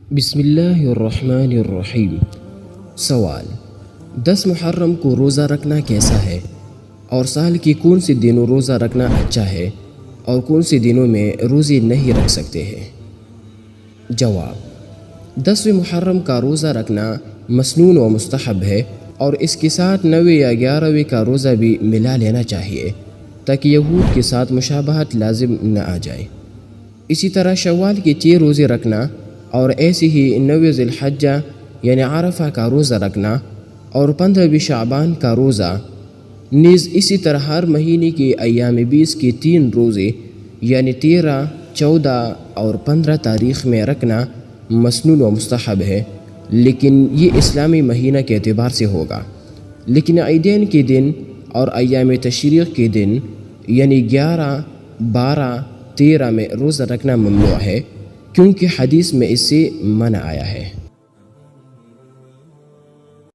بسم اللہ الرحمن الرحیم۔ سوال: 10 محرم کو روزہ رکھنا کیسا ہے، اور سال کی کون سے دنوں روزہ رکھنا اچھا ہے اور کون سے دنوں میں روزے نہیں رکھ سکتے ہیں؟ جواب: 10 محرم کا روزہ رکھنا مسنون و مستحب ہے، اور اس کے ساتھ 9 یا 11 کا روزہ بھی ملا لینا چاہیے تاکہ یہود کے ساتھ مشابہت لازم نہ آ جائے۔ اسی طرح شوال کے 3 روزے رکھنا اور ایسے ہی 9 ذی الحجہ یعنی عرفہ کا روزہ رکھنا اور 15 شعبان کا روزہ، نیز اسی طرح ہر مہینے کے ایام 20 کے 3 روزے یعنی 13، 14 اور 15 تاریخ میں رکھنا مسنون و مستحب ہے، لیکن یہ اسلامی مہینہ کے اعتبار سے ہوگا۔ لیکن عیدین کے دن اور ایام تشریق کے دن یعنی 11، 12، 13 میں روزہ رکھنا ممنوع ہے، کیونکہ حدیث میں اس سے منع آیا ہے۔